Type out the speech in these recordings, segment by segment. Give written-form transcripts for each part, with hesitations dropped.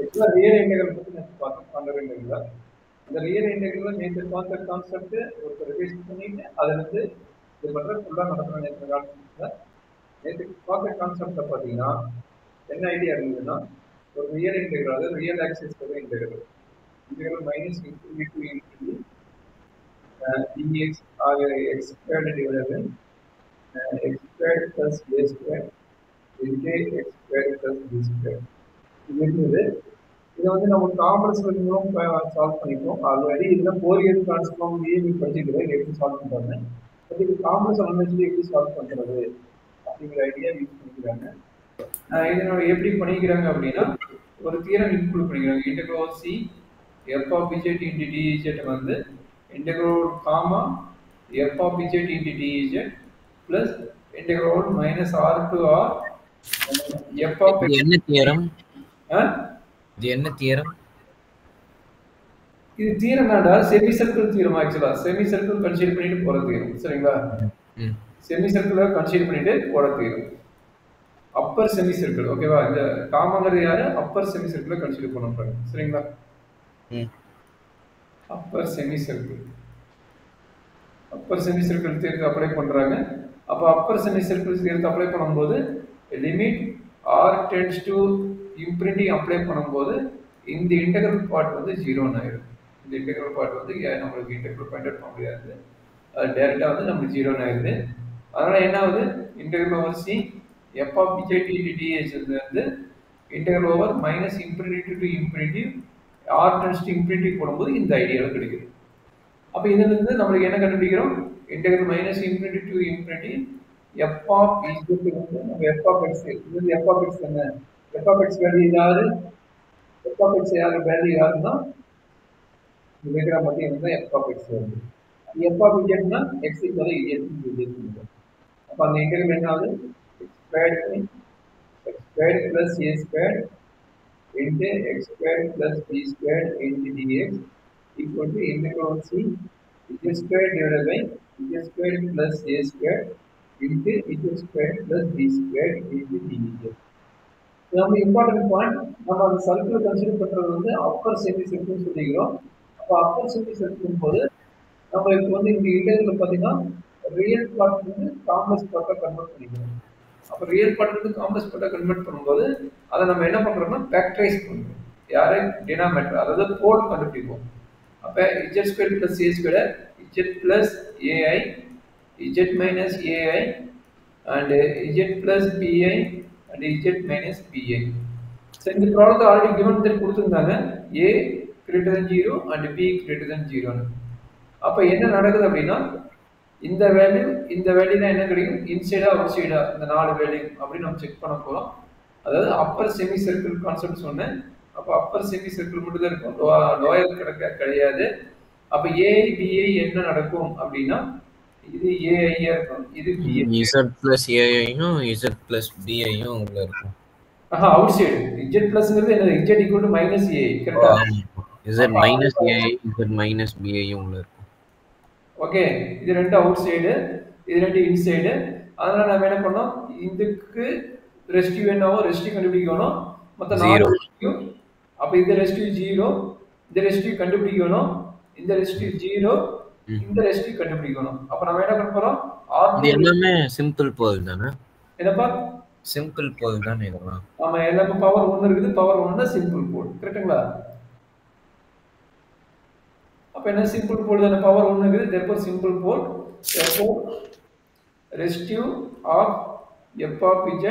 ஆக்சுவலா real integral பத்தி நான் பார்த்தோம் ஃபண்டமெண்டல்ல. அந்த ரியல் இன்டெகிரல்ல நேற்று பார்த்த கான்செப்ட் ஒருத்தர் ரிவைஸ் பண்ணிட்டு அதை வந்து இது பண்ற ஃபுல்லா நடக்கணும் நேற்று கான்செப்ட்ல. நேற்று பார்த்த கான்செப்ட்ல பார்த்தீங்கன்னா என்ன ஐடியா இருந்ததுன்னா ஒரு ரியல் இன்டெகிரல் அதாவது real axis integral integral minus infinity to infinity dx ஆக x squared divided x squared plus a square into x squared plus b square இது இருந்தது. இதை வந்து நம்ம காமன் மூலம் சால்வ் பண்ணிப்போம். ஆல்ரெடி இதில் ஃபோரியர் டிரான்ஸ்ஃபார்ம் நீங்கள் படிச்சுக்கிறேன் எப்படி சால்வ் பண்ணுறாங்க. பட் இது காமன் சமன்வெளியில் எப்படி சால்வ் பண்ணுறது அப்படிங்கிற ஐடியா யூஸ் பண்ணிக்கிறாங்க. இதனோட எப்படி பண்ணிக்கிறாங்க அப்படின்னா ஒரு தியரம் இன்க்ளூட் பண்ணிக்கிறாங்க. Integral C f of z into dz வந்து integral gamma f of z into dz plus integral minus R to R f of என்ன தியரம்? இது என்ன தியரம்? இது தியரம் தான்டா, செமி சர்க்கிள் தியரம். ஆக்சுவலா செமி சர்க்கிள் கன்சிடர் பண்ணிட்டு போற theorem. சரிங்களா? செமி சர்க்கிளை கன்சிடர் பண்ணிட்டு போற தியரம். Appar semi circle. ஓகேவா? இந்த காமங்கிறது யாரு? அப்பர் செமி சர்க்கிளை கன்சிடர் பண்ண போறாங்க. சரிங்களா? அப்பர் செமி சர்க்கிள் தியரத்தை அப்ளை பண்றாங்க. அப்போ அப்பர் செமி சர்க்கிள் தியரத்தை அப்ளை பண்ணும்போது limit R tends to infinity apply பண்ணும்போது இந்த இன்டெகிரல் பார்ட் வந்து 0 ஆயிடும். இந்த இன்டெகிரல் பார்ட் வந்து நம்மளுக்கு இன்டெகிரல் ஃபைண்ட் அவுட் பண்ண முடியாது. அது டைரக்டா வந்து நமக்கு 0 ஆயிடுது. அதனால என்ன ஆகுது? Integral over C f of z into dh வந்து integral over minus infinity to infinity R tends to infinity போடும்போது இந்த ஐடியாவில் கிடைக்குது. அப்போ இதிலிருந்து நம்மளுக்கு என்ன கண்டுபிடிக்கிறோம்? Integral minus infinity to infinity f of z வந்து நம்ம எஃப் ஆஃப் எக்ஸ். இது எஃப் ஆஃப் எக்ஸ் என்ன? எஃப் ஆஃப் எக்ஸ் வேல்யூ யாரு? எஃப் ஆஃப் எக்ஸ் யாரு வேல்யூ யாருன்னா இருக்கிற மட்டும் இருந்தா எஃப் ஆஃப் எக்ஸ் வருது. F of இஜெட்னா X equal Z. அப்போ அந்த இன்டெகிரல் என்ன ஆகுது? X squared plus A squared into x squared plus b squared into dx equal to integral c z squared divided by z squared plus a squared into z squared plus b squared into dx. நம்ம important point, நம்ம அந்த circle consider பண்றது வந்து Appar semi circle சொல்லிக்கிறோம். அப்போ upper semi circle போது நம்ம இப்போ வந்து இந்த இன்டெகிரல் பார்த்தீங்கன்னா ரியல் பார்ட் வந்து காம்ப்ளெக்ஸ் பார்ட்டை கன்வெர்ட் பண்ணிக்கிறோம். அப்போ ரியல் பார்ட் வந்து காம்ப்ளெக்ஸ் பார்ட்டை கன்வெர்ட் பண்ணும்போது அதை நம்ம என்ன பண்ணுறோம்னா ஃபேக்டரைஸ் பண்ணுறோம். யாரு? டினாமினேட்டர், அதாவது போர்ட் கண்டுபிடிப்போம். அப்போ z square plus a square z plus ai z minus ai and z plus bi and z minus bi. சரி, இந்த ப்ராடக்ட் ஆல்ரெடி கிவன் தென் கொடுத்துருந்தாங்க. A greater than 0 and b greater than 0. அப்போ என்ன நடக்குது அப்படின்னா இந்த வேல்யூ தான் என்ன கிடைக்கும்? இன்சைடா அவுட் சைடா இந்த 4 வேல்யூ அப்படின்னு நம்ம செக் பண்ண போறோம். அதாவது அப்பர் செமி சர்க்கிள் கான்செப்ட் சொன்னேன். அப்போ அப்பர் செமி சர்க்கிள் மட்டும் தான் இருக்கும், லோயர் கிடையாது. அப்போ ஏஐ பிஐ என்ன நடக்கும் அப்படின்னா இது ஏஐயா இருக்கும், இது பிஐ. z plus ஏஐயும் z plus பிஐயும் உள்ள இருக்கும். அவுட் சைடு z பிளஸ்ங்கிறது என்ன? z equal to minus ai. கரெக்டா? z minus ai z minus பிஐயும் உள்ள இருக்கும். ஓகே, இது ரெண்டு அவுட் சைடு, இது ரெண்டு இன்சைடு. அதனால நம்ம என்ன பண்ணோம்? இதுக்கு ரெஸ்டியூ என்னவோ ரெஸ்டியூ கண்டுபிடிக்கணும். மொத்தம் 4 ரெஸ்டியூ. அப்போ இந்த ரெஸ்டியூ 0, இந்த ரெஸ்டியூ கண்டுபிடிக்கணும், இந்த ரெஸ்டியூ 0, இந்த ரெஸ்டியூ கண்டுபிடிக்கணும். அப்போ நம்ம என்ன பண்ண போறோம்? இது எல்லாமே சிம்பிள் போல் தானே? என்னப்பா? சிம்பிள் போல் தானே இதெல்லாம்? ஆமா, எல்லாமே பவர் 1 இருக்குது. பவர் 1னா சிம்பிள் போல். கரெக்ட்டுங்களா? அப்போ என்ன சிம்பிள் போல் தானே? பவர் 1 இருக்குது. therefore simple pole. therefore residue of f of z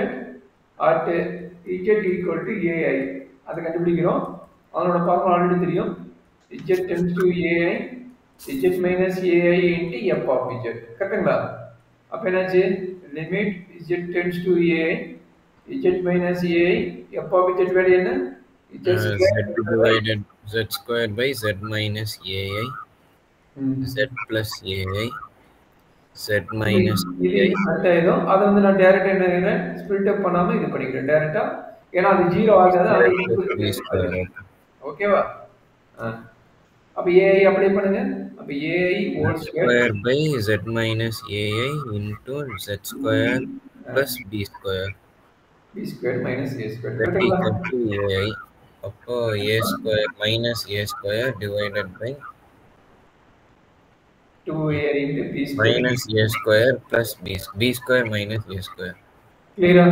at z equal to ai. அதை கண்டுபிடிக்கிறோம். அதனோட ஃபார்முலா ஆல்ரெடி தெரியும். z tends to ai z minus ai into f of z. கரெக்ட்டுங்களா? அப்போ என்னாச்சு? Limit z tends to ai z minus ai f of z value என்ன? z squared by z minus ai z plus ai z minus ai. அதை வந்து நான் டைரக்டா என்ன split அப் பண்ணாம இது பண்ணிக்கிறேன் டைரக்டா. ஏன்னா அது 0 ஆகாது. ஓகேவா? அப்ப ai அப்ளை பண்ணுங்க. அப்ப ai whole square by z minus ai into z square plus b square minus a square equal to ai. அப்போ a square minus a square divided by 2a into b square. Minus a square plus b square minus a square. கிளியரா?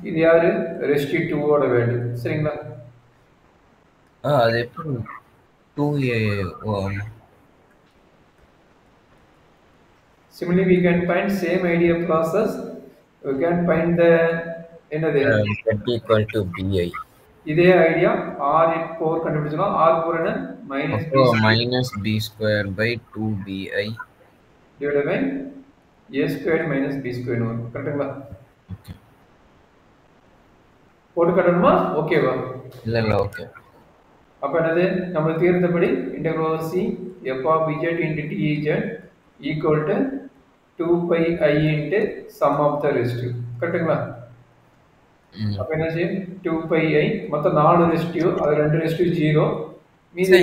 இது யாரு? Rest 2 ஓட value. சரிங்களா? அது எப்படி 2a? Similarly, we can find same idea process. We can find the என்னது z equal to bi. இதே idea r4 கண்டுபிடிச்சோம். r4 என்ன மைனஸ் அப்போ minus b square by 2bi divided by a square minus b square வரும். கரெக்ட்டுங்களா? Okay. போட்டு காட்டணுமா? ஓகேவா? இல்ல இல்ல ஓகே. அப்ப என்னது நம்ம தீர்த்தபடி integral c f of z into dz equal to 2 pi I into sum of the residue. கரெக்ட்டுங்களா? அப்ப என்ன செய்யும் 2 pi I மொத்தம் 4 ரெசிடியூ, அது 2 ரெசிடியூ 0 மீதி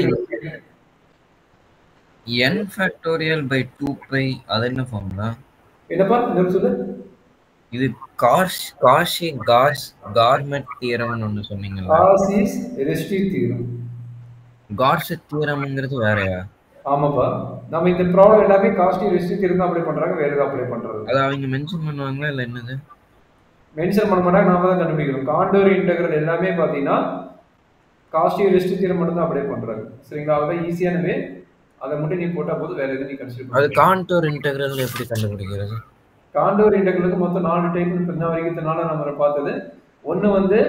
n ஃபேக்டோரியல் பை 2 pi அது என்ன ஃபார்முலா? என்னப்பா என்ன சொல்லு? இது காஷி கார்மெட் தியரம்னு ஒன்னு சொன்னீங்கல்ல. காஷிஸ் ரெசிடியூ தியரம். கார்ஸ் தியரம்ங்கிறது வேறயா? ஆமாப்பா. நம்ம இந்த ப்ராப்ளம் எல்லாமே காஷி ரெசிடியூ தியரம் தான் அப்ளை பண்றாங்க, வேற எதுவும் அப்ளை பண்றது. அது அவங்க மென்ஷன் பண்ணுவாங்களா இல்ல என்னது? மென்ஷன் பண்ண மாட்டாங்க, நாம தான் கண்டுபிடிக்கணும். காண்டோர் இன்டெகிரல் எல்லாமே பாத்தீங்கன்னா காஷி ரெசிடியூ தியரம் மட்டும் தான் அப்ளை பண்றாங்க. சரிங்களா? அத ஈஸியான வே. அத மட்டும் நீ போட்டா போதும், வேற எதுவும் நீ கன்சிடர் பண்ண. அது காண்டோர் இன்டெகிரல் எப்படி கண்டுபிடிக்கிறது? காண்டோர் இன்டெகிரலுக்கு மொத்தம் 4 டைப் இன்ன வரைக்கும் இதனால நம்ம பார்த்தது. ஒன்னு வந்து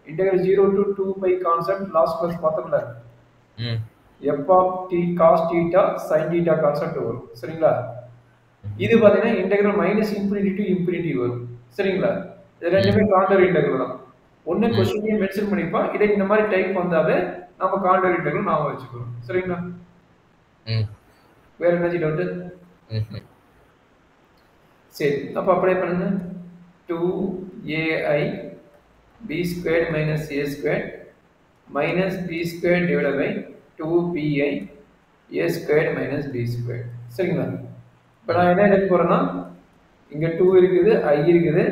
integral 0 to 2 pi concept last class பார்த்தோம்ல. f of t cos theta sin theta concept வரும். சரிங்களா? இது பாத்தீங்கன்னா integral minus infinity to infinity வரும். சரிங்களா? இது ரெண்டுமே காண்டோர் இன்டெகிரல் தான். ஒன்னு क्वेश्चनே மென்ஷன் பண்ணிப்பா. இத இந்த மாதிரி டைப் வந்தாவே நம்ம காண்டோர் இன்டெகிரல் நாம வெச்சுக்கிறோம். சரிங்களா? வேற என்ன டவுட்? சரி, அப்ப அப்ளை பண்ணுங்க. 2ai b squared minus a squared minus b squared divided by 2bi a squared minus b squared. சரிங்களா? இப்போ நான் என்ன எடுக்க போறேன்னா இங்க 2 இருக்குது, i இருக்குது.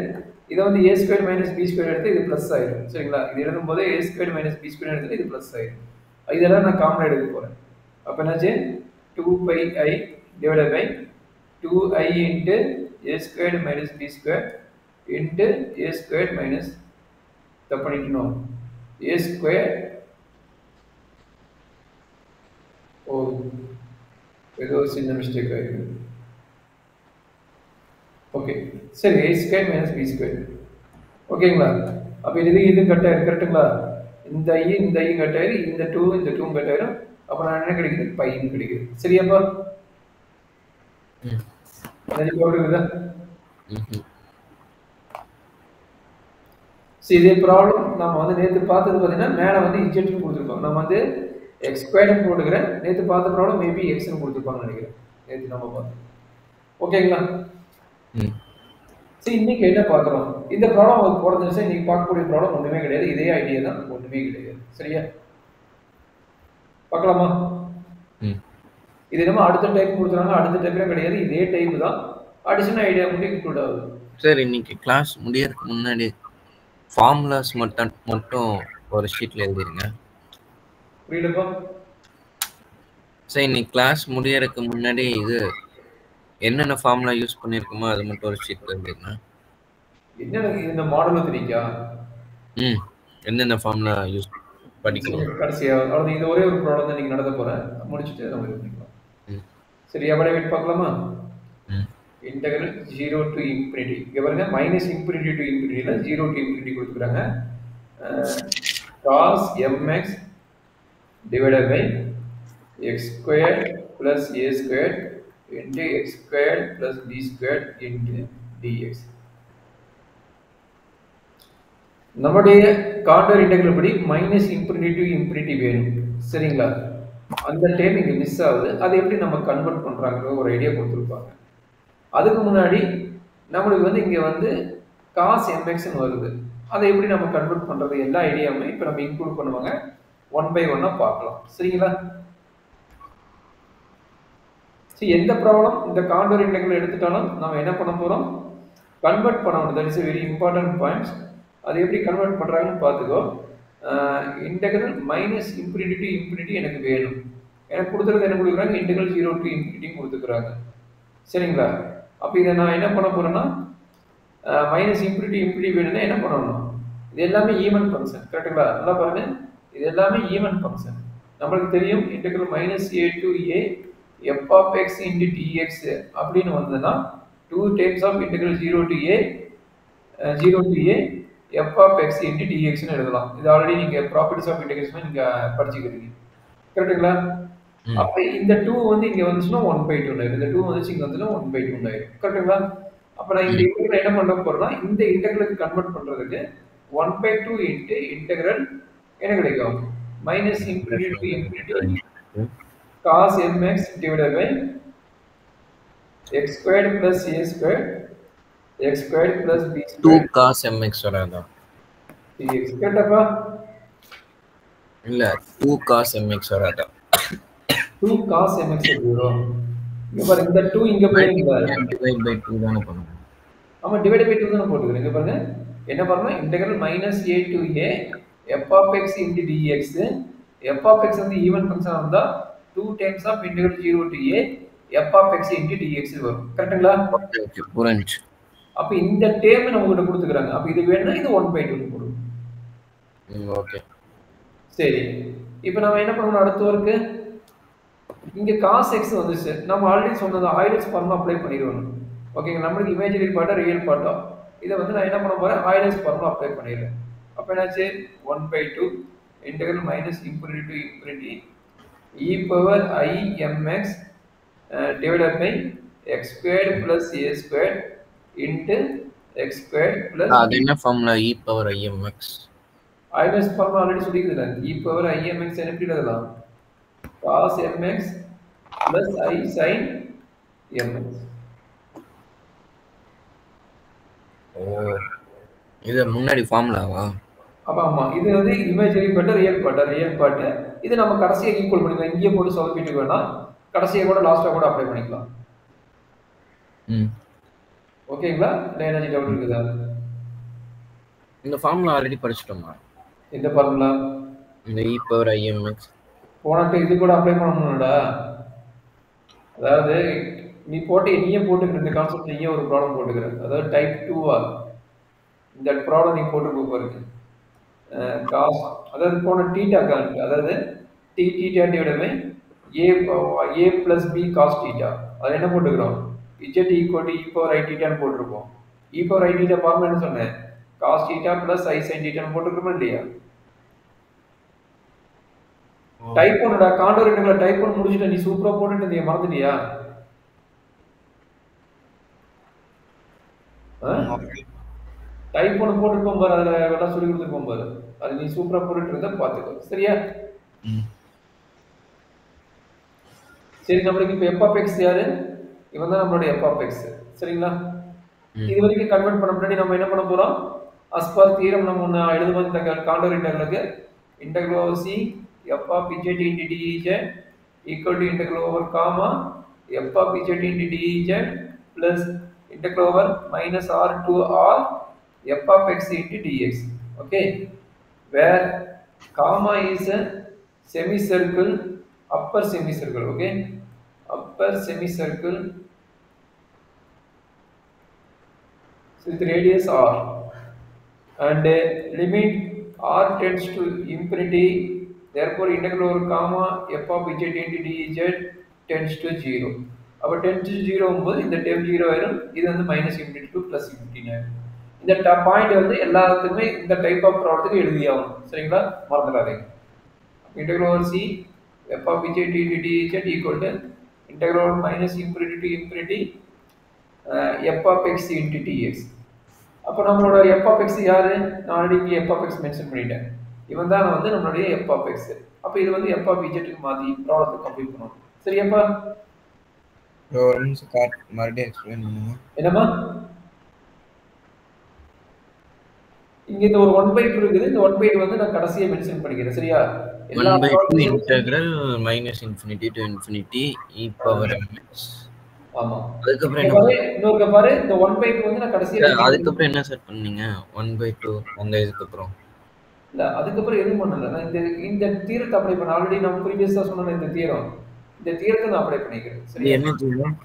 இத வந்து a squared minus b squared எடுத்து இது பிளஸ் ஆயிடும். சரிங்களா? இது எழுதும்போது a squared minus b squared எடுத்து இது பிளஸ் ஆயிடும். இதெல்லாம் நான் காமன் எடுக்க போறேன். அப்ப என்னாச்சு 2 pi I divided by 2i into a squared minus b squared into a squared minus தப்பணிக்கணும் a squared. ஓ ஏதோ சின்ன மிஸ்டேக் ஆயிருக்கு. ஓகே சரி, a squared minus b squared. ஓகேங்களா? அப்ப இது கட் ஆயிருக்கு. கரெக்ட்டுங்களா? இந்த i கட் ஆயிருக்கு, இந்த 2 கட் ஆயிரும். அப்ப நான் என்ன கிடைக்குது? பைன்னு கிடைக்குது. சரியாப்பா? எனக்கு புரியுதா? சரி, இதே ப்ராப்ளம் நம்ம வந்து நேத்து பார்த்தது பாத்தீங்கன்னா மேல வந்து z ன்னு கொடுத்திருக்கோம். நம்ம வந்து x ஸ்கொயர் ன்னு போடுகிறேன். நேத்து பார்த்த ப்ராப்ளம் மேபி x ன்னு கொடுத்திருப்பாங்கன்னு நினைக்கிறேன். நேத்து நம்ம பார்த்தோம். ஓகேங்களா? சரி, இன்னைக்கு என்ன பார்க்கறோம்? இந்த ப்ராப்ளம் உங்களுக்கு போடுறது இன்னைக்கு பார்க்கக்கூடிய ப்ராப்ளம் ஒண்ணுமே கிடையாது. இதே ஐடியா தான், ஒண்ணுமே கிடையாது. சரியா? பார்க்கலாமா? இது நம்ம அடுத்த டைப் கொடுத்துறாங்க, அடுத்த டைப்ல கிடையாது, இதே டைப் தான். அடிஷனல் ஐடியா மட்டும் இன்க்ளூட் ஆகுது. சார், இன்னைக்கு கிளாஸ் முடியறதுக்கு முன்னாடி ஃபார்முலாஸ் மட்டும் ஒரு ஷீட்ல எழுதிருங்க. புரியலப்பா? சார், இன்னைக்கு கிளாஸ் முடியறதுக்கு முன்னாடி இது என்னென்ன ஃபார்முலா யூஸ் பண்ணிருக்கோமோ அது மட்டும் ஒரு ஷீட்ல எழுதிருங்க. என்ன இந்த மாடல் தெரியுமா? என்னென்ன ஃபார்முலா யூஸ் படிக்கணும் கடைசியா அதாவது இது ஒரே ஒரு ப்ராப்ளம் தான் நீங்க நடத்த போறேன், முடிச்சிட்டு நம்ம இது பண்ணிக்கலாம். சரி, அப்படியே வெயிட் பார்க்கலாமா? Integral 0 to infinity. இங்க பாருங்க மைனஸ் இன்ஃபினிட்டி டு இன்ஃபினிட்டில 0 to infinity கொடுத்துறாங்க. cos mx divided by x squared plus a squared into x squared plus b squared into dx. நம்முடைய காண்டோர் இன்டெகிரல் படி மைனஸ் இன்ஃபினிட்டி டு இன்ஃபினிட்டி வேணும். சரிங்களா? அந்த time இங்க மிஸ் ஆகுது. அதை எப்படி நம்ம கன்வெர்ட் பண்றாங்க ஒரு ஐடியா கொடுத்துருப்பாங்க. அதுக்கு முன்னாடி நம்மளுக்கு வந்து இங்க வந்து cos mx ன்னு வருது. அதை எப்படி நம்ம கன்வெர்ட் பண்றது எல்லா ஐடியாவுமே இப்போ நம்ம இன்க்ளூட் பண்ணுவாங்க. ஒன் பை ஒன்னா பார்க்கலாம். சரிங்களா? சரி, எந்த ப்ராப்ளம் இந்த காண்டோர் இன்டெகிரல் எடுத்துட்டாலும் நம்ம என்ன பண்ண போறோம்? கன்வெர்ட் பண்ணணும். That is a very important point. அது எப்படி கன்வெர்ட் பண்றாங்கன்னு பார்த்துக்கோ. Integral minus infinity to infinity எனக்கு வேணும். எனக்கு கொடுத்துறது என்ன கொடுக்குறாங்க, இன்டெக்ரல் 0 டு இன்ஃபினிட்டி கொடுத்துக்கிறாங்க. சரிங்களா? அப்போ இதை நான் என்ன பண்ண போறேன்னா மைனஸ் இன்ஃபினிட்டி இன்ஃபினிட்டி வேணும்னா என்ன பண்ணணும், இது எல்லாமே ஈவன் ஃபங்க்ஷன். கரெக்டுங்களா? நல்லா பாருங்க, இது எல்லாமே ஈவன் ஃபங்க்ஷன். நம்மளுக்கு தெரியும் integral minus a to a f of x into dx அப்படின்னு வந்ததுன்னா 2 times of integral 0 to a f of x into டிஎக்ஸ்னு எழுதலாம். இது ஆல்ரெடி நீங்கள் ப்ராப்பர்ட்டிஸ் ஆஃப் இன்டெகிரேஷன் நீங்கள் படிச்சுக்கிறீங்க. கரெக்டுங்களா? அப்போ இந்த 2 வந்து இங்கே வந்துச்சுன்னா 1/2 ஆயிடும். இந்த 2 வந்துச்சு இங்கே வந்துச்சுன்னா 1/2 ஆயிடும். கரெக்டுங்களா? அப்போ நான் இந்த இன்டெகிரல் என்ன பண்ண போறேன்னா இந்த இன்டெகிரலுக்கு கன்வெர்ட் பண்ணுறதுக்கு 1/2 இன்ட்டு இன்டெகிரல் என்ன கிடைக்கும், minus infinity to infinity cos m x divided by x squared plus a squared x squared plus b squared 2 cos mx வராதா? dx கேட்டப்பா இல்ல 2 cos mx வராதா? 2 cos mx வரும். இங்க பாருங்க இந்த 2 இங்க போயிருங்க, டிவைட் பை 2 தான பண்ணுங்க. ஆமா டிவைட் பை 2 தான போட்டுக்கிறேன். இங்க பாருங்க என்ன பண்ணனும், integral minus a to a f of x into dx. f of x வந்து ஈவன் ஃபங்க்ஷன் இருந்தா 2 times of integral 0 to a f of x into dx வரும். கரெக்ட்டுங்களா? ஓகே புரிஞ்சுச்சு. அப்ப இந்த டேர்ம் நம்ம கிட்ட கொடுத்துக்கறாங்க. அப்ப இது வேணும்னா இது 1/2 போடுங்க. ஓகே சரி, இப்போ நாம என்ன பண்ணணும், அடுத்த ஒர்க்கு இங்க cos x வந்துச்சு. நம்ம ஆல்ரெடி சொன்னது ஆயிலர்ஸ் ஃபார்முலா அப்ளை பண்ணிடுவோம். ஓகேங்க, நம்மளுக்கு இமேஜினரி பார்ட்டா ரியல் பார்ட்டா இதை வந்து நான் என்ன பண்ண போறேன், ஆயிலர்ஸ் ஃபார்முலா அப்ளை பண்ணிடுறேன். அப்ப என்னாச்சு 1/2 integral minus infinity to infinity e power I mx divided by x squared plus a squared into x squared plus அது என்ன formula e power I mx? Euler's formula already சொல்லிக்கிறேன். e power I mx எப்படி எழுதலாம், cos mx plus I sin mx. ஓ இது முன்னாடி ஃபார்முலாவா? ஆமா, இது வந்து இமேஜினரி பார்ட் ரியல் பார்ட். இது நம்ம கடைசியா ஈக்குவல் பண்ணிக்கலாம். இங்கே போட்டு சொதப்பிட்டு வேணாம், கடைசியா கூட லாஸ்டா கூட அப்ளை பண்ணிக்கலாம். ஓகேங்களா? இல்ல என்ன டவுட் இருக்குதா? இந்த ஃபார்முலா ஆல்ரெடி படிச்சிட்டோமா? இந்த ஃபார்முலா இந்த e பவர் I mx போனட்டு இது கூட அப்ளை பண்ணணும்டா. அதாவது நீ போட்டு நீயே போட்டுக்கிற இந்த கான்செப்ட் நீயே ஒரு ப்ராப்ளம் போட்டுக்கிற, அதாவது டைப் 2 இந்த ப்ராப்ளம் நீ போட்டு பாருங்க. காஸ் அதாவது போன தீட்டா கான்ட், அதாவது t theta divided by a plus b cos theta. அது என்ன போட்டுக்கிறோம், z equal to e power I theta ன்னு போட்டுருப்போம். e power I theta formula என்ன சொன்னேன், cos theta plus I sin theta ன்னு போட்டுருக்கோமா இல்லையா? டைப் 1டா, காண்டோர் இன்டெகிரல் டைப் 1 முடிச்சிட்ட, நீ சூப்பரா போட்டுட்டு நீ மறந்துட்டியா? டைப் 1 போட்டுருப்போம் பாரு, அதுல எல்லாம் சொல்லி கொடுத்துருப்போம் பாரு, அது நீ சூப்பரா போட்டுட்டு இருந்தா பாத்துக்கோ. சரியா? சரி, நம்மளுக்கு இப்ப f of x யாரு, இவன் தான் நம்மளுடைய f of x. சரிங்களா? இது வரைக்கும் கன்வெர்ட் பண்ண முன்னாடி நம்ம என்ன பண்ண போறோம், as per theorem நம்ம ஒண்ணு எழுதுவோம். இந்த Condor இன்டெகிரலுக்கு integral over c f of z into dz equal to integral over comma f of z into dz plus integral over minus r to r f of x into dx. Okay, where comma is a semicircle, upper semicircle. Okay, upper semicircle with radius r, and limit r tends to infinity, therefore integral over comma f of z into dz tends to 0. அப்ப tends to 0 போது இந்த term 0 ஆயிடும், இது வந்து minus infinity to plus infinity ஆயிடும். இந்த point வந்து எல்லாத்துக்குமே இந்த டைப் ஆஃப் ப்ராப்ளத்துக்கு எழுதியாகும். சரிங்களா? மறந்துடாதீங்க. integral over c f of z into dz equal to integral over minus infinity to infinity f of x into dx. அப்ப நம்மளோட f of x யாரு, நான் ஆல்ரெடி இங்க f of x மென்ஷன் பண்ணிட்டேன். இவன் தான் வந்து நம்மளுடைய f of x. அப்ப இது வந்து f of z க்கு மாத்தி ப்ராப்ளத்தை கம்ப்ளீட் பண்ணுவோம். சரியாப்பா? ஒரு நிமிஷம் காட் மறுபடியும் எக்ஸ்பிளைன் பண்ணுங்க. என்னமா, இங்க இந்த ஒரு 1/2 இருக்குது. இந்த 1/2 வந்து நான் கடைசியா மென்ஷன் பண்ணிக்கிறேன். சரியா? 1/2 integral minus infinity to infinity e power mx. ஆமா, அதுக்கு அப்புறம் என்ன இன்னொரு பாரு, இந்த 1/2 வந்து நான் கடைசியா அதுக்கு அப்புறம் என்ன செட் பண்ணீங்க? 1/2 அந்த இதுக்கு அப்புறம் இல்ல அதுக்கப்புறம் எதுவும் பண்ணல. நான் இந்த தியரத்தை அப்ளை பண்ண ஆல்ரெடி நான் ப்ரீவியஸா சொன்ன இந்த தியரம். இந்த தியரத்தை நான் அப்ளை பண்ணிக்கிறேன். இது சரியா? என்ன தியரம்?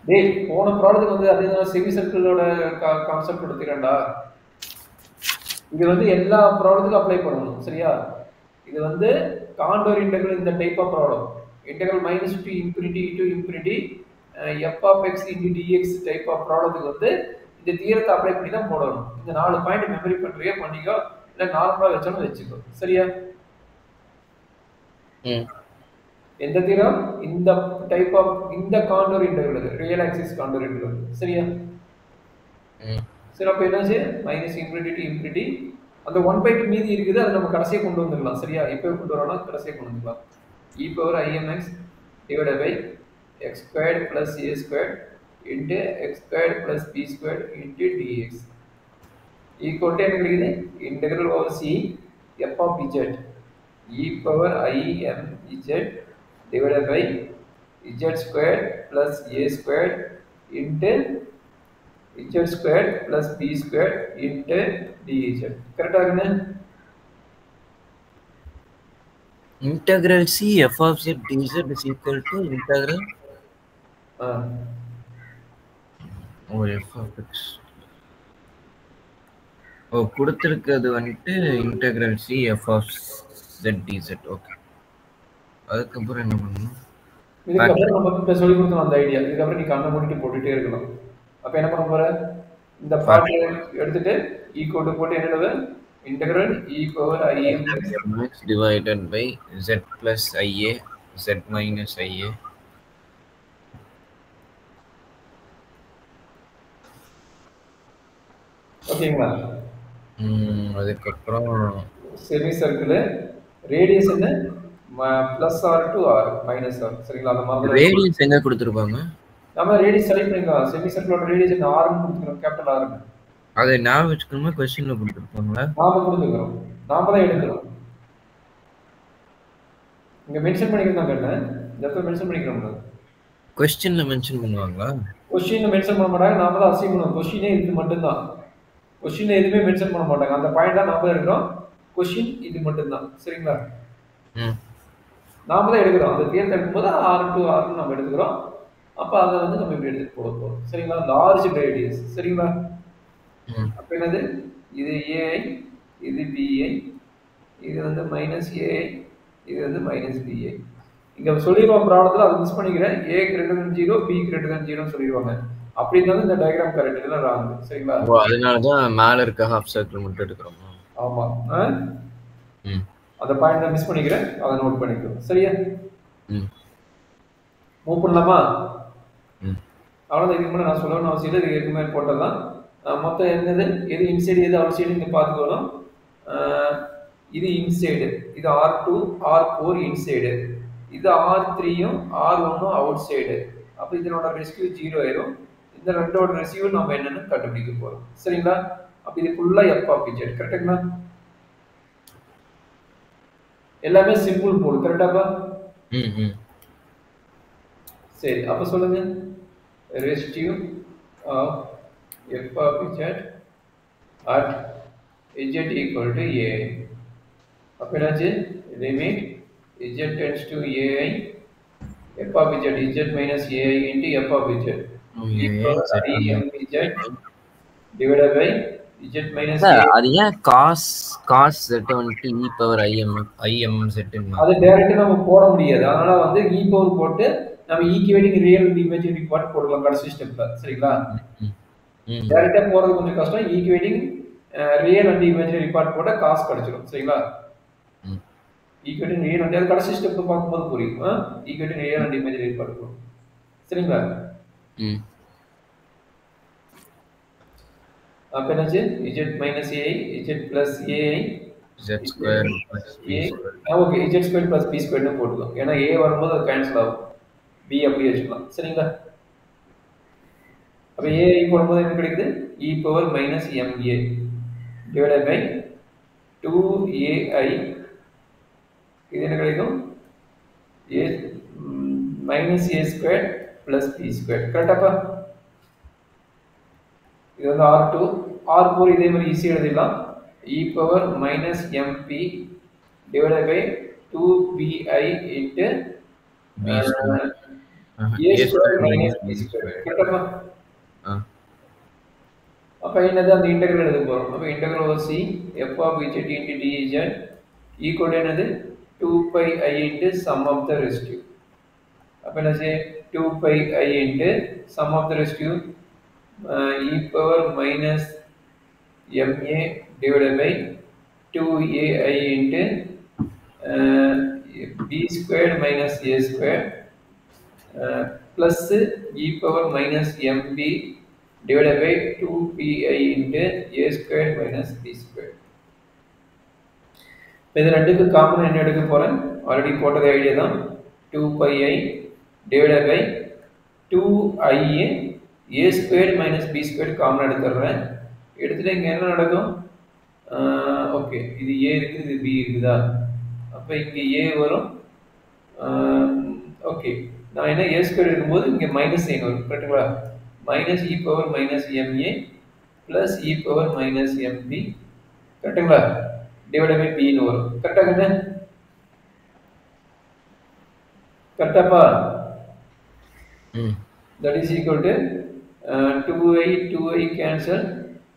டேய் போன ப்ராப்ளத்துக்கு வந்து அதே செமி சர்க்கிளோட கான்செப்ட் எடுத்துக்கிறேன்டா. இது வந்து எல்லா ப்ராப்ளத்துக்கும் அப்ளை பண்ணணும். சரியா? இது வந்து காண்டோர் இன்டெக்ரல் இந்த type of problem. Integral minus to infinity f of x into dx type of ப்ராப்ளத்துக்கு வந்து இந்த தியரத்தை அப்ளை பண்ணி தான் போடணும். இந்த 4 பாயிண்ட் மெமரி பண்றியோ பண்ணிக்கோ, இல்லை நார்மலா வச்சாலும் வச்சுக்கோ. சரியா? எந்த தியரம்? இந்த டைப் ஆஃப் இந்த contour integral, real axis contour integral. சரியா? சரி, அப்போ என்னாச்சு? Minus infinity to infinity. அந்த 1/2 மீதி இருக்குது, அதை நம்ம கடைசியை கொண்டு வந்துடலாம். சரியா? எப்போ கொண்டு வரோம்னா கடைசியை கொண்டு வந்துடலாம். e power imx divided by x squared plus a squared into x squared plus b squared into dx equal to என்ன கிடைக்குது? integral over c f of z e power imz divided by z squared plus a squared into z squared plus b squared into dz. கரெக்டா இருக்குன்னு? Integral c f of z dz is equal to integral f of x. கொடுத்திருக்கிறது வந்துட்டு integral c f of z dz. Okay, அதுக்கப்புறம் என்ன பண்ணணும்? இதுக்கப்புறம் நம்ம இப்போ சொல்லி கொடுத்தோம் அந்த ஐடியா. இதுக்கப்புறம் நீ கண்ணை மூடிட்டு போட்டுட்டே இருக்கணும். அப்போ என்ன பண்ண போற? இந்த பார்ட் எடுத்துட்டு ஈக்குவல் போட்டு என்னது? integral e power imx divided by z plus ia z minus ia. ஓகேங்களா? அதுக்கப்புறம் செமி சர்க்கிள் ரேடியஸ் என்ன? Plus R to R minus R. சரிங்களா? அந்த மாதிரி ரேடியஸ் எங்க கொடுத்துருப்பாங்க? நம்ம ரேடியஸ் செலக்ட் பண்ணிக்கலாம். செமி சர்க்கிளோட ரேடியஸ் என்ன? ஆர்னு கொடுத்துக்கிறோம், கேபிட்டல் ஆர்னு. அதை நான் வச்சுக்கணுமா கொஸ்டின்ல கொடுத்துருப்பாங்களா? நாம கொடுத்துக்கிறோம், நாம தான் எடுக்கிறோம். இங்க மென்ஷன் பண்ணிக்கிறோம் கேட்டேன். இந்த இடத்துல மென்ஷன் பண்ணிக்கிறோம். கொஸ்டின்ல மென்ஷன் பண்ணுவாங்களா? கொஸ்டின்ல மென்ஷன் பண்ண மாட்டாங்க, நாம தான் அசைன் பண்ணுவோம். கொஸ்டினே இது மட்டும்தான். கொஸ்டின்ல எதுவுமே மென்ஷன் பண்ண மாட்டாங்க. அந்த பாயிண்ட் தான் நாம எடுக்கிறோம். கொஸ்டின் இது மட்டும்தான். சரிங்களா? நாம தான் எடுக்கிறோம். அந்த தியரத்தை எடுக்கும்போது ஆர் டு ஆர்னு நம்ம எடுத்துக்கிறோம். அப்போ அதை வந்து நம்ம இப்படி எடுத்துட்டு போட போகிறோம். சரிங்களா? Large radius. சரிங்களா? அப்போ என்னது? இது ஏஐ, இது பிஐ, இது வந்து மைனஸ் ஏஐ, இது வந்து மைனஸ் பிஐ. இங்க சொல்லிடுவோம் ப்ராப்ளத்தில் அதை மிஸ் பண்ணிக்கிறேன். A greater than 0, B greater than 0 சொல்லிடுவாங்க. அப்படி இருந்தாலும் இந்த டயக்ராம் கரெக்ட் இல்லை, ராங். சரிங்களா? அதனால தான் மேல இருக்க ஹாஃப் சர்க்கிள் மட்டும் எடுக்கிறோம். ஆமா, அந்த பாயிண்ட் மிஸ் பண்ணிக்கிறேன், அதை நோட் பண்ணிக்கிறோம். சரியா? மூவ் பண்ணலாமா? அவ்வளோதான். இதுக்கு முன்னாடி நான் சொல்லணும்னு அவசியம் இல்லை, இது எதுக்கு மேலே போட்டதான். மொத்தம் என்னது? எது இன்சைடு எது அவுட் சைடு நீங்கள் பார்த்துக்கணும். இது இன்சைடு, இது R2 R4 இன்சைடு, இது R3யும் R1ம் அவுட் சைடு. அப்போ இதனோட ரெசிடியூ 0 ஆயிரும். இந்த ரெண்டோட ரெசிடியூ நம்ம என்னன்னு கண்டுபிடிக்க போறோம். சரிங்களா? அப்போ இது ஃபுல்லா f of z. கரெக்டுங்களா? எல்லாமே சிம்பிள் போல். கரெக்டாப்பா? சரி, அப்போ சொல்லுங்க. Residue of f of z at z equal to ai. அப்போ என்னாச்சு? Limit z tends to ai f of z minus ai into f of z emz divided by z minus ai. அது ஏன் cos z வந்துட்டு e power imz ன்னு அது டைரக்ட்டா நம்ம போட முடியாது. அதனால வந்து e பவர் போட்டு நம்ம ஈக்குவேட்டிங் ரியல் இமேஜினரி பார்ட் போடலாம் கடைசி ஸ்டெப்ல. சரிங்களா? டைரக்ட்டா போறது கொஞ்சம் கஷ்டம். Equating real and imaginary part போட காசு கிடைச்சிடும். சரிங்களா? ஈக்குவேட்டிங் ரியல் அண்ட் கடைசி ஸ்டெப் பார்க்கும்போது புரியும். Equating real and imaginary part போடும். சரிங்களா? அப்ப என்னாச்சு? z minus ai, z plus ai, z square plus b square. Okay, z square plus b square னு போட்டுக்கலாம். ஏன்னா a வரும்போது அது கேன்சல் ஆகும். b அப்படியே வச்சுக்கலாம். சரிங்களா? அப்ப ai போடும்போது என்ன கிடைக்குது? e power minus ma divided by 2ai. இது என்ன கிடைக்கும்? a minus a square plus b square. கரெக்டாப்பா? இது வந்து R2 R4 இதே மாதிரி ஈஸியாக எழுதிடலாம். e power minus mp divided by 2bi into b square a square minus b square. கரெக்டாப்பா? அப்ப என்னது அந்த இன்டெகிரல் எழுத போறோம். அப்ப integral over c f of z into dz equal என்னது 2 pi I into sum of the residue. அப்ப என்ன செய்ய 2 pi I into sum of the residue e power minus ma divided by 2ai into b squared minus a squared plus e power minus mb divided by 2pi into a squared minus b squared. இது ரெண்டுக்கு common என்ன எடுக்க போறேன் already போட்டது idea தான் 2pi divided by 2i a squared minus b squared common எடுத்துறேன். எடுத்துட்டு இங்க என்ன நடக்கும் ஓகே இது a இருக்கு இது b இருக்குதா அப்ப இங்க a வரும் ஓகே நான் என்ன a ஸ்கொயர் இருக்கும்போது இங்க மைனஸ் சைன் வரும் கரெக்ட்டுங்களா minus e power minus ma plus e power minus mb கரெக்ட்டுங்களா டிவைடட் பை b ன்னு வரும் கரெக்ட்டா கண்ணு கரெக்டாப்பா that is equal to 2i cancel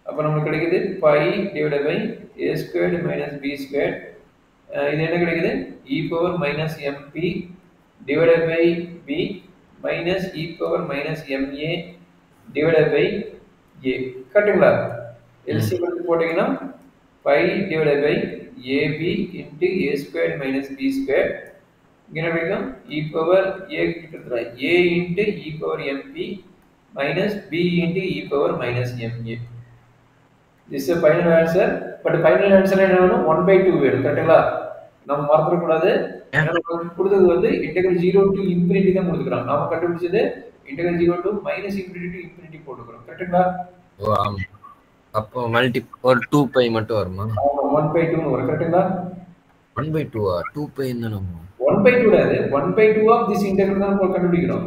அப்ப நமக்கு கிடைக்குது pi divided by a squared minus b squared இது என்ன கிடைக்குது e power minus mp divided by b minus e power minus ma divided by a கரெக்ட்டுங்களா LCM போட்டீங்கன்னா pi divided by ab into a squared minus b squared இங்க என்ன கிடைக்கும் e power a கிட்டத்தட்ட a into e power mp minus b into e power minus ma this is a final answer but final answer என்ன வேணும் 1/2 வேணும் கரெக்ட்டுங்களா நம்ம மறந்துட கூடாது நமக்கு கொடுத்தது வந்து integral 0 to infinity தான் கொடுத்துக்கறாங்க நாம கண்டுபிடிச்சது integral 0 to minus infinity to infinity போட்டுக்கறோம் கரெக்ட்டுங்களா ஓ ஆமா அப்போ மல்டி ஒரு 2π மட்டும் வருமா ஆமா 1/2 ன்னு வரும் கரெக்ட்டுங்களா 1/2 ஆ 2π என்னமா 1/2 அது 1/2 of this integral தான் நம்ம கண்டுபிடிக்கிறோம்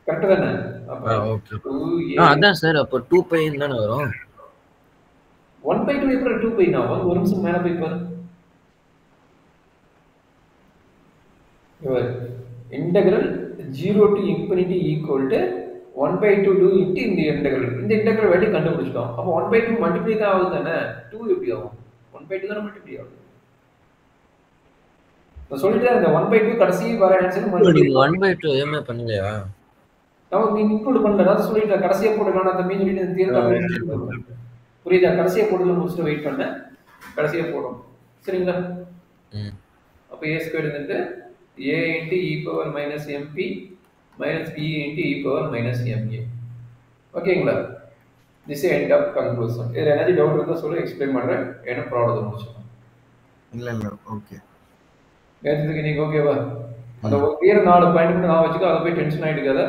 கரெக்ட் தானே அப்ப ஓகே அதான் சார் அப்ப 2π தான வரும் 1/2 எப்படி 2π னா ஒரு நிமிஷம் மேல போய் பாரு இவர் integral 0 to infinity equal to 1/2 do into இந்த integral வேல்யூ கண்டுபிடிச்சிட்டோம் அப்ப 1/2 மல்டிப்ளை தான் ஆகுது தானே 2 எப்படி ஆகும் 1/2 தான மல்டிப்ளை ஆகும் நான் சொல்லிட்டேன் இந்த 1/2 கடைசி வர ஆன்சர் நீங்க 1/2 ஏமே பண்ணலையா நான் நீங்க இன்க்ளூட் பண்ணல நான் சொல்லிட்டேன் கடைசியா போடலாம் நான் தம்பி சொல்லிட்டு தீர்க்க புரியுதா கடைசியா போடுறது முடிச்சிட்டு வெயிட் பண்ணேன் கடைசியா போடும் சரிங்களா அப்ப a ஸ்கொயர் வந்து a into e power minus mp minus b into e power minus ma ஓகேங்களா this is end of conclusion இதுல ஏதாவது டவுட் இருந்தா சொல்ல எக்ஸ்பிளைன் பண்றேன் என்ன ப்ராப்ளம் முடிச்சோம் இல்ல ஓகே நேத்துக்கு நீங்க ஓகேவா அந்த வேற 4 பாயிண்ட் நான் வச்சுக்க அத போய் டென்ஷன் ஆயிடுக்காத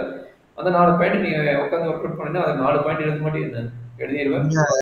அந்த 4 பாயிண்ட் நீ உட்கார்ந்து ஒர்க் அவுட் பண்ணினா அந்த 4 பாயிண்ட் எழுத மாட்டே என்ன எழுதிடுவேன்